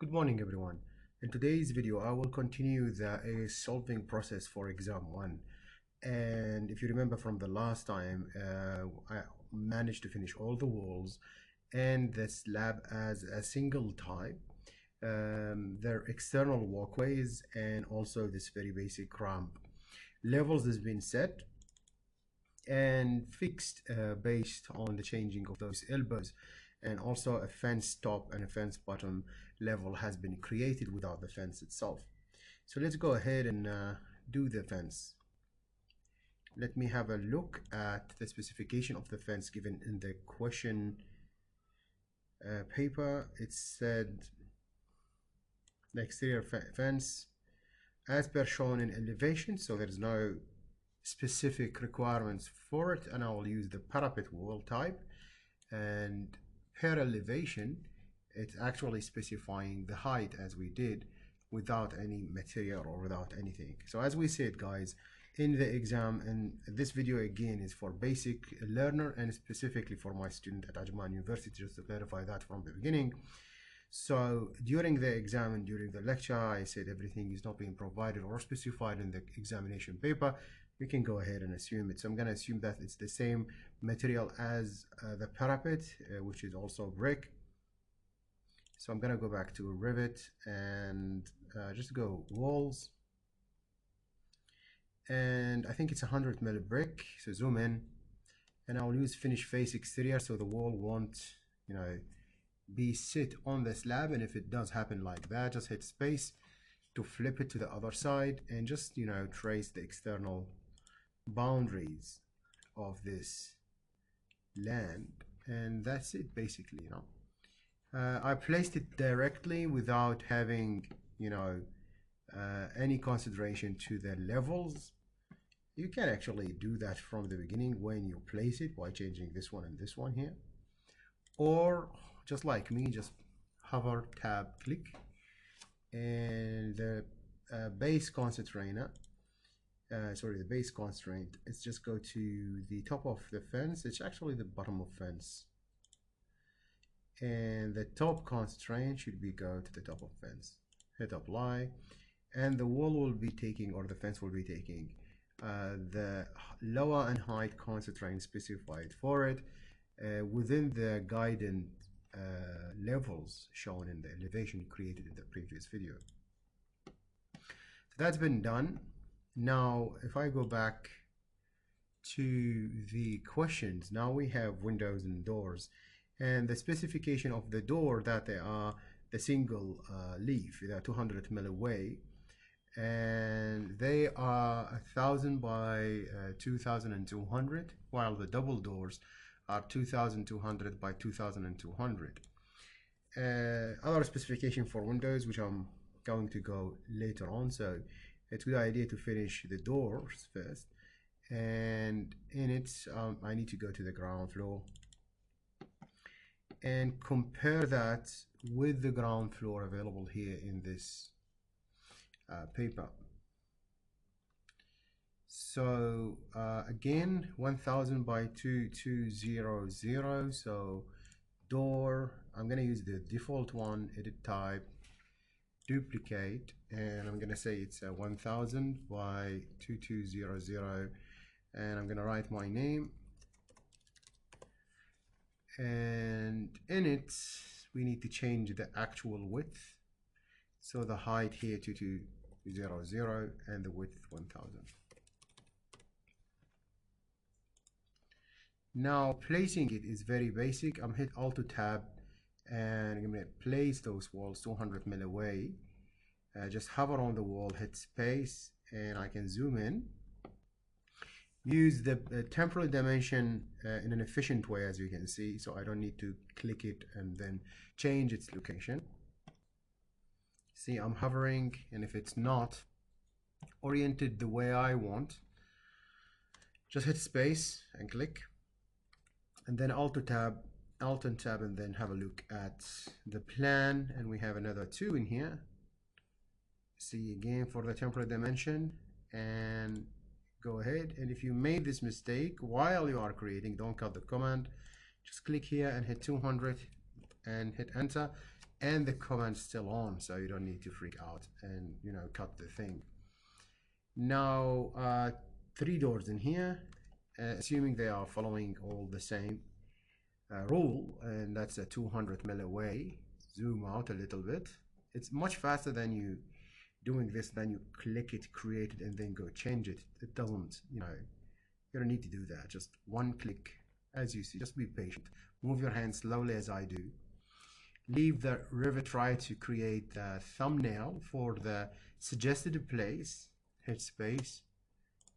Good morning everyone. In today's video I will continue the solving process for exam 1, and if you remember from the last time I managed to finish all the walls and the slab as a single type, their external walkways, and also this very basic ramp. Levels has been set and fixed based on the changing of those elbows, and also a fence top and a fence bottom level has been created without the fence itself. So let's go ahead and do the fence. Let me have a look at the specification of the fence given in the question paper. It said the exterior fence as per shown in elevation, so there's no specific requirements for it, and I will use the parapet wall type. And per elevation, it's actually specifying the height as we did without any material or without anything. So as we said guys, in the exam, and this video again is for basic learner and specifically for my student at Ajman University, just to clarify that from the beginning. So during the exam and during the lecture I said everything is not being provided or specified in the examination paper. We can go ahead and assume it. So I'm going to assume that it's the same material as the parapet, which is also brick. So I'm going to go back to Revit and just go walls, and I think it's 100 mil brick. So zoom in, and I'll use finish face exterior so the wall won't, be sit on the slab. And if it does happen like that, just hit space to flip it to the other side and just trace the external boundaries of this land, and that's it basically. I placed it directly without having any consideration to the levels. You can actually do that from the beginning when you place it by changing this one and this one here, or just like me, just hover, tab, click, and the base constraint, the base constraint, it's just go to the top of the fence. It's actually the bottom of fence, and the top constraint should be go to the top of fence. Hit apply, and the wall will be taking, or the fence will be taking, the lower and height constraint specified for it within the guided levels shown in the elevation created in the previous video. So that's been done. Now if I go back to the questions, now we have windows and doors, and the specification of the door that they are the single leaf, they are 200 mil away, and they are 1000 by 2200, while the double doors are 2200 by 2200. Other specification for windows, which I'm going to go later on, so it's a good idea to finish the doors first. And in it I need to go to the ground floor and compare that with the ground floor available here in this paper. So again, 1000 by 2200. So door, I'm going to use the default one, edit type, duplicate, and I'm going to say it's 1000 by 2200, and I'm going to write my name, and in it we need to change the actual width. So the height here 2200 and the width 1000. Now placing it is very basic. I'm hit Alt Tab, and I'm going to place those walls 200 mil away. Just hover on the wall, hit space, and I can zoom in. Use the temporal dimension in an efficient way, as you can see, so I don't need to click it and then change its location. See, I'm hovering, and if it's not oriented the way I want, just hit space and click, and then Alt and tab, and then have a look at the plan, and we have another 2 in here. See again for the temporal dimension, and go ahead, and if you made this mistake while you are creating, don't cut the command, just click here and hit 200 and hit enter, and the command's still on, so you don't need to freak out and cut the thing. Now 3 doors in here, assuming they are following all the same rule, and that's a 200 mil away. Zoom out a little bit. It's much faster than you doing this, then you click it, create it, and then go change it. It doesn't, you don't need to do that. Just one click, as you see. Just be patient. Move your hand slowly as I do. Leave the Revit try to create a thumbnail for the suggested place. Hit space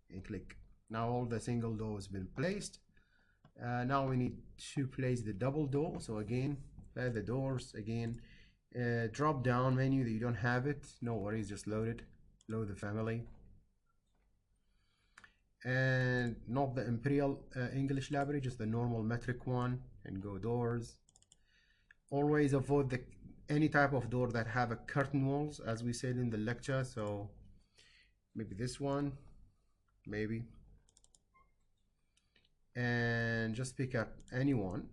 and click. Now all the single door has been placed. Now we need to place the double door. So again, the doors again. Drop down menu that you don't have it, no worries, just load the family, and not the Imperial English library, just the normal metric one, and go doors. Always avoid any type of door that have a curtain walls, as we said in the lecture. So maybe this one, maybe, and just pick up any one.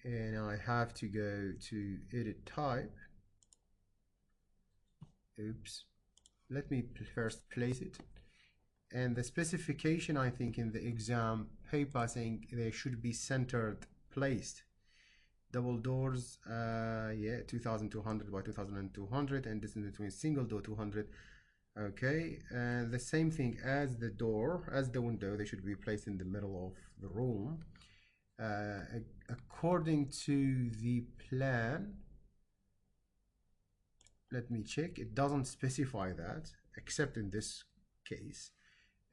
And I have to go to edit type. Oops, let me first place it. And the specification, I think in the exam paper saying they should be centered placed. Double doors, yeah, 2200 by 2200, and distance between single door 200. Okay, and the same thing as the door, as the window, they should be placed in the middle of the room. According to the plan, let me check, it doesn't specify that except in this case.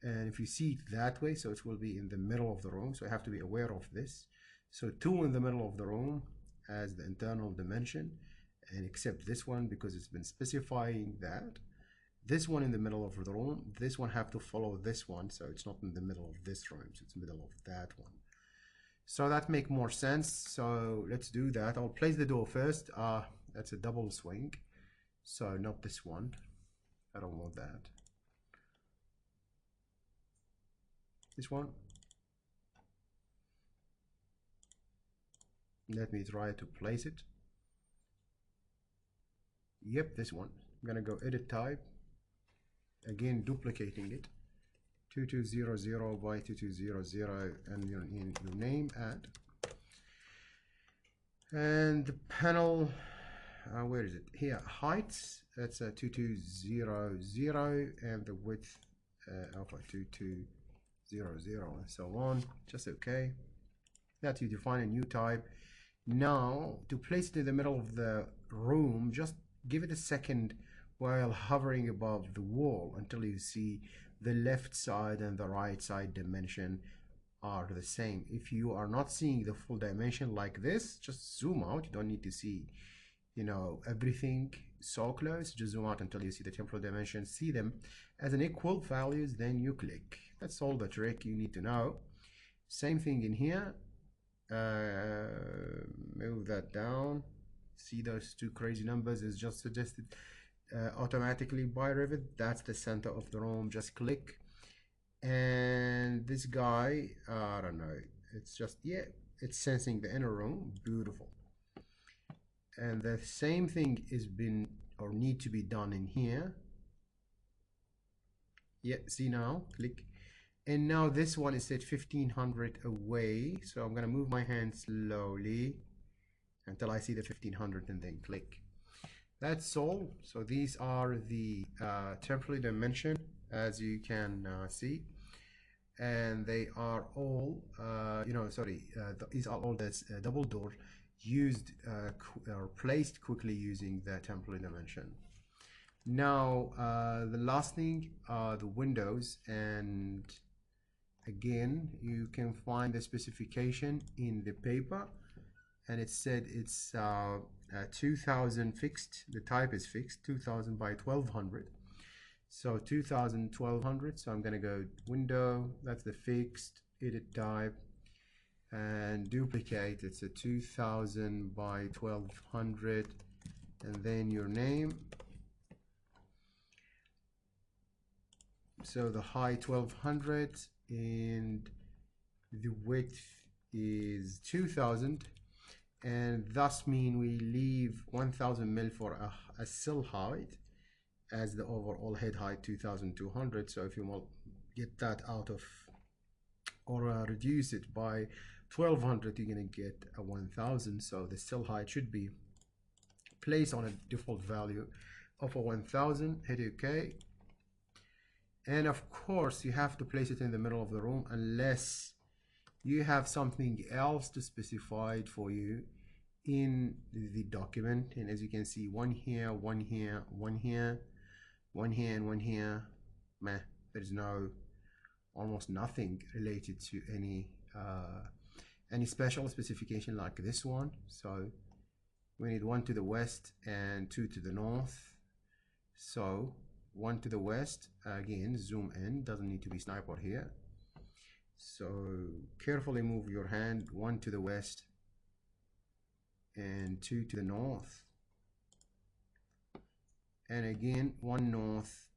And if you see it that way, so it will be in the middle of the room, so I have to be aware of this. So 2 in the middle of the room as the internal dimension, and except this one because it's been specifying that. This one in the middle of the room, this one have to follow this one, so it's not in the middle of this room, so it's in the middle of that one. So that make more sense. So let's do that. I'll place the door first. That's a double swing, so not this one. I don't want that. This one. Let me try to place it. Yep, this one. I'm gonna go edit type. Again, duplicating it. 2200 by 2200, and your name, add. And the panel, where is it? Here, heights, that's a 2200, and the width alpha 2200, and so on. Just okay. That you define a new type. Now to place it in the middle of the room, just give it a second while hovering above the wall until you see the left side and the right side dimension are the same. If you are not seeing the full dimension like this, just zoom out. You don't need to see everything so close. Just zoom out until you see the temporal dimensions, see them as an equal values, then you click. That's all the trick you need to know. Same thing in here. Move that down. See those 2 crazy numbers is just suggested automatically by Revit. That's the center of the room. Just click, and this guy, I don't know, it's just, yeah, it's sensing the inner room. Beautiful. And the same thing is been or need to be done in here. Yeah, see now, click. And now this one is set 1500 away, so I'm gonna move my hand slowly until I see the 1500 and then click. That's all. So these are the temporary dimension, as you can see, and they are all these are all this double door used or placed quickly using the temporary dimension. Now the last thing are the windows, and again you can find the specification in the paper, and it said it's 2000 fixed. The type is fixed, 2000 by 1200. So 2000, 1200. So I'm gonna go window, that's the fixed, edit type, and duplicate. It's a 2000 by 1200, and then your name. So the height 1200 and the width is 2000. and thus mean we leave 1000 mil for a sill height as the overall head height 2200. So if you get that out of or reduce it by 1200, you're going to get a 1000. So the sill height should be placed on a default value of a 1000. Hit OK, and of course you have to place it in the middle of the room unless you have something else to specify it for you in the document. And as you can see, one here, one here, one here, one here, and one here. Meh, there's no, almost nothing related to any special specification like this one. So we need one to the west and two to the north. So one to the west, again, zoom in, doesn't need to be sniper here. So carefully move your hand, one to the west and two to the north. And again, one north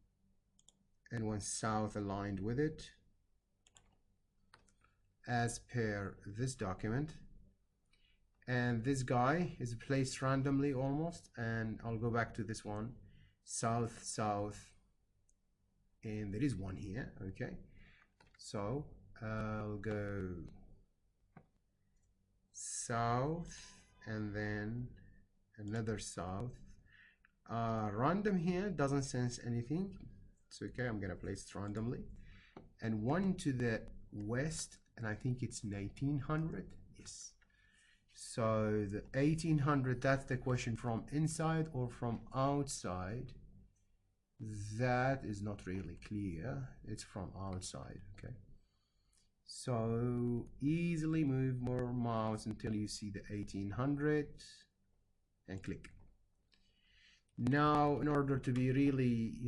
and one south aligned with it as per this document. And this guy is placed randomly almost, and I'll go back to this one, south, south, and there is one here. Okay, so I'll go south and then another south. Random here doesn't sense anything. It's okay, I'm gonna place it randomly. And one to the west, and I think it's 1900. Yes. So the 1800, that's the question, from inside or from outside. That is not really clear. It's from outside. Okay. So easily move more mouse until you see the 1800 and click. Now, in order to be really,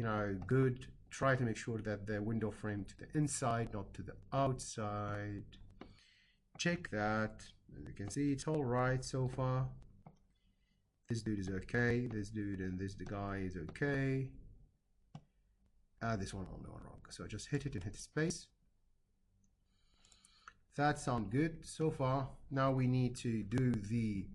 good, try to make sure that the window frame to the inside, not to the outside. Check that. As you can see, it's all right so far. This dude is okay. This dude and this guy is okay. This one I'm going wrong. So just hit it and hit space. That sounds good so far. Now we need to do the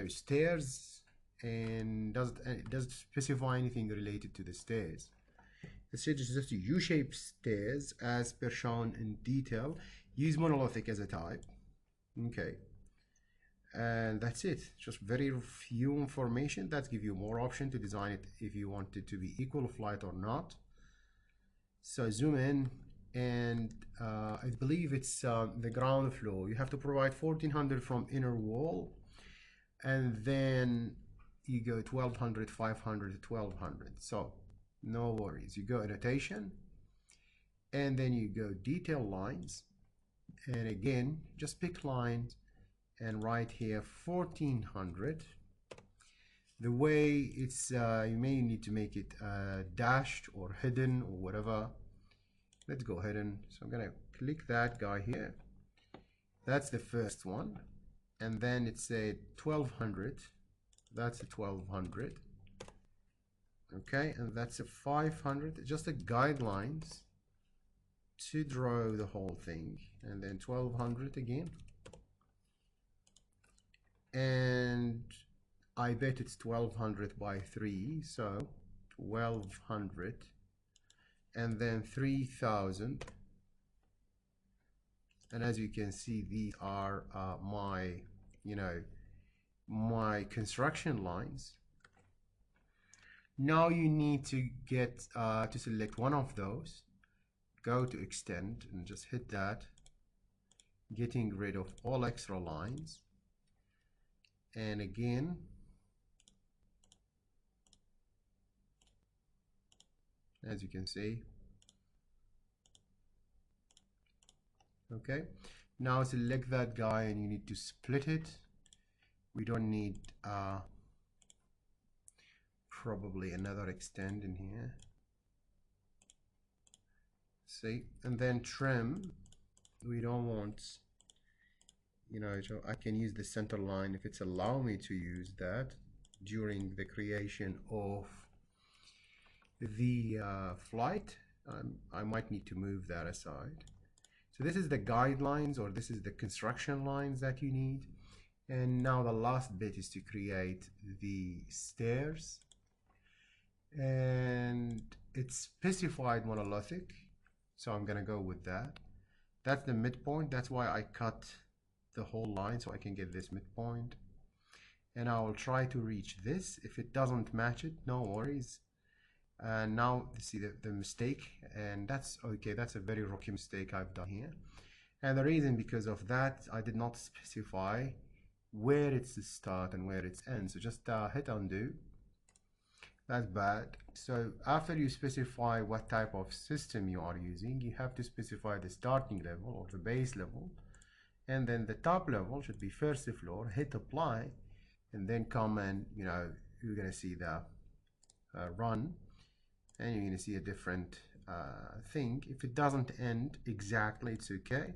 stairs, and does it specify anything related to the stairs? The stairs is just U-shaped stairs as per shown in detail. Use monolithic as a type. Okay, and that's it. Just very few information that give you more option to design it if you want it to be equal flight or not. So zoom in, and I believe it's the ground floor. You have to provide 1400 from inner wall, and then you go 1200, 500, 1200. So no worries. You go annotation, and then you go detail lines, and again just pick lines and write here 1400. The way it's you may need to make it dashed or hidden or whatever. Let's go hidden. So I'm gonna click that guy here. That's the first one, and then it's a 1200. That's a 1200. Okay, and that's a 500. Just the guidelines to draw the whole thing, and then 1200 again. And I bet it's 1200 by 3, so 1200, and then 3000. And as you can see, these are my construction lines. Now you need to get to select one of those, go to extend and just hit that, getting rid of all extra lines. And again, as you can see, okay, now select that guy and you need to split it. We don't need probably another extend in here. See, and then trim. We don't want, so I can use the center line if it's allow me to use that during the creation of the flight. I might need to move that aside. So this is the guidelines, or this is the construction lines that you need. And now the last bit is to create the stairs, and it's specified monolithic, so I'm gonna go with that. That's the midpoint. That's why I cut the whole line so I can get this midpoint, and I will try to reach this. If it doesn't match it, no worries. And now see the mistake, and that's okay. That's a very rookie mistake I've done here, and the reason because of that, I did not specify where it's the start and where it's end. So just hit undo. That's bad. So after you specify what type of system you are using, you have to specify the starting level or the base level, and then the top level should be first floor. Hit apply, and then come and you're gonna see the run, and you're gonna see a different thing. If it doesn't end exactly, it's okay.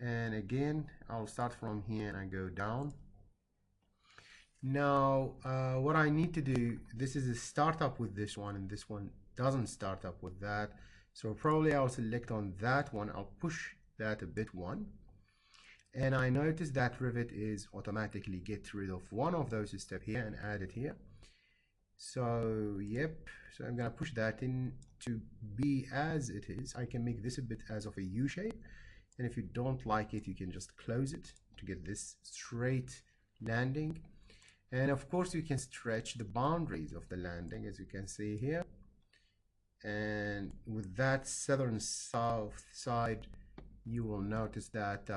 And again, I'll start from here and I go down. Now what I need to do, this is a startup with this one, and this one doesn't start up with that, so probably I'll select on that one. I'll push that a bit one, and I notice that Revit is automatically get rid of one of those steps here and add it here. So yep, so I'm gonna push that in to be as it is. I can make this a bit as of a U shape, and if you don't like it, you can just close it to get this straight landing. And of course you can stretch the boundaries of the landing, as you can see here. And with that southern south side, you will notice that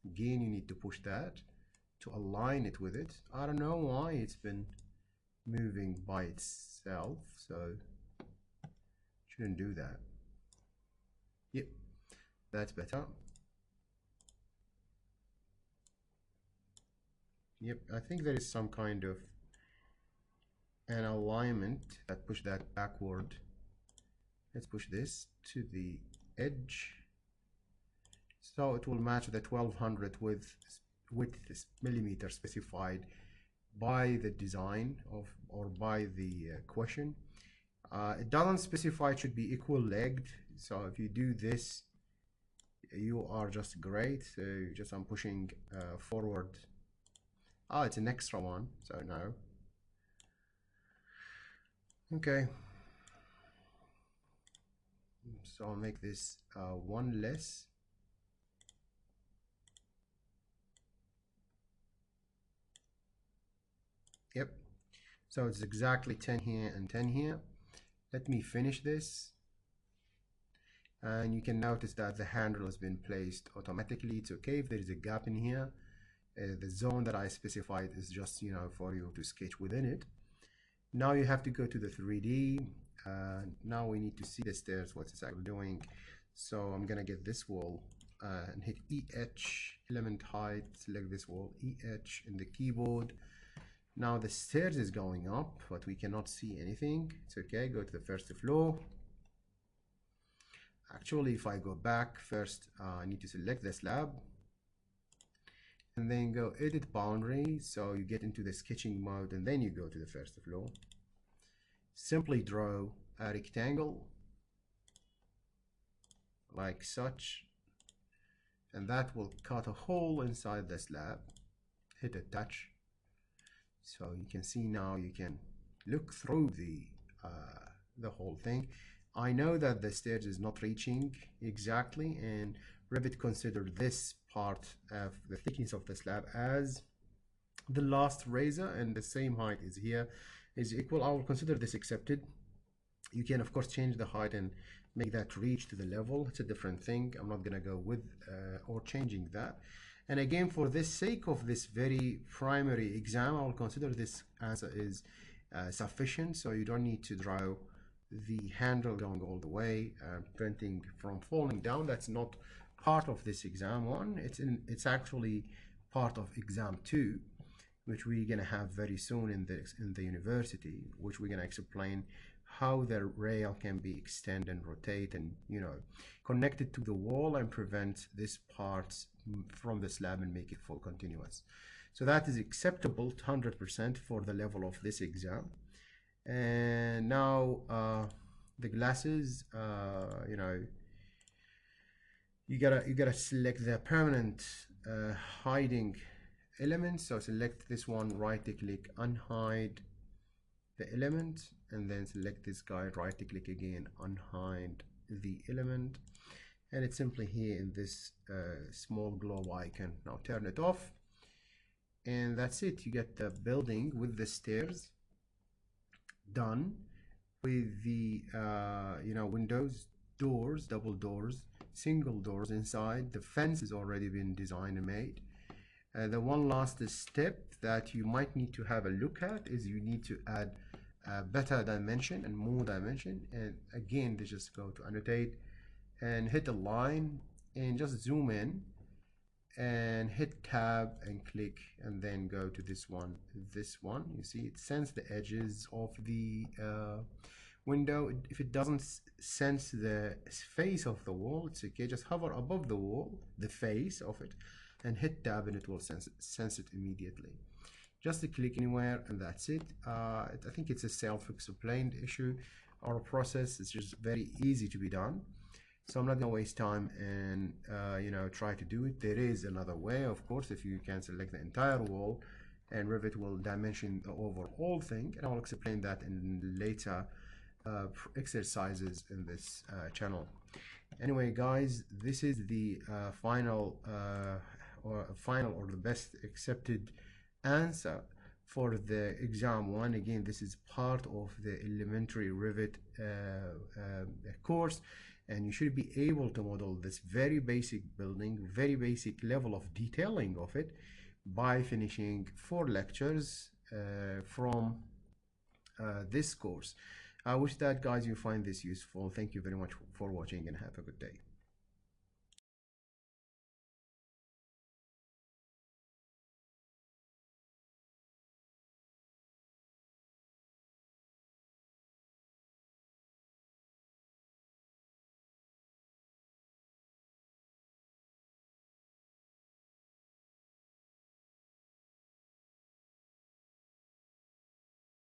again you need to push that to align it with it. I don't know why it's been moving by itself, so shouldn't do that. Yep, that's better. Yep, I think there is some kind of an alignment that push that backward. Let's push this to the edge, so it will match the 1200 with this millimeter specified by the design of or by the question. It doesn't specify it should be equal legged, so if you do this, you are just great. So just I'm pushing forward. Oh, it's an extra one, so no. Okay, so I'll make this one less. Yep, so it's exactly 10 here and 10 here. Let me finish this, and you can notice that the handle has been placed automatically. It's okay if there is a gap in here. The zone that I specified is just for you to sketch within it. Now you have to go to the 3D. Now we need to see the stairs, what it's actually doing. So I'm gonna get this wall and hit EH, element height, select this wall, EH in the keyboard. Now the stairs is going up, but we cannot see anything. It's okay, go to the first floor. Actually, if I go back first, I need to select the slab, and then go edit boundary, so you get into the sketching mode, and then you go to the first floor. Simply draw a rectangle like such, and that will cut a hole inside the slab. Hit a touch, so you can see now you can look through the whole thing. I know that the stairs is not reaching exactly, and Revit considered this part of the thickness of the slab as the last razor, and the same height is here is equal. I will consider this accepted. You can of course change the height and make that reach to the level. It's a different thing. I'm not gonna go with or changing that. And again, for the sake of this very primary exam, I will consider this as is sufficient, so you don't need to draw the handle going all the way, preventing from falling down. That's not part of this exam one. It's actually part of exam 2, which we're gonna have very soon in the university, which we're gonna explain how the rail can be extend and rotate and connected to the wall and prevent this part from the slab and make it full continuous. So that is acceptable 100% for the level of this exam. And now the glasses, you gotta select the permanent hiding elements. So select this one, right click, unhide the element, and then select this guy, right click again, unhide the element, and it's simply here in this small globe icon. Now turn it off, and that's it. You get the building with the stairs done, with the windows, doors, double doors, single doors inside. The fence has already been designed and made. The one last step that you might need to have a look at is you need to add better dimension and more dimension. And again, they just go to annotate and hit a line and just zoom in and hit tab and click, and then go to this one. You see it sense the edges of the window. If it doesn't sense the face of the wall, it's okay, just hover above the wall, the face of it, and hit tab, and it will sense it immediately. Just to click anywhere, and that's it. I think it's a self-explained issue or a process. It's just very easy to be done. So I'm not gonna waste time and try to do it. There is another way, of course. If you can select the entire wall, and Revit will dimension the overall thing, and I'll explain that in later exercises in this channel. Anyway, guys, this is the final or the best accepted answer for the exam 1. Again, this is part of the elementary Revit course, and you should be able to model this very basic building, very basic level of detailing of it, by finishing 4 lectures from this course. I wish that, guys, you find this useful. Thank you very much for watching, and have a good day.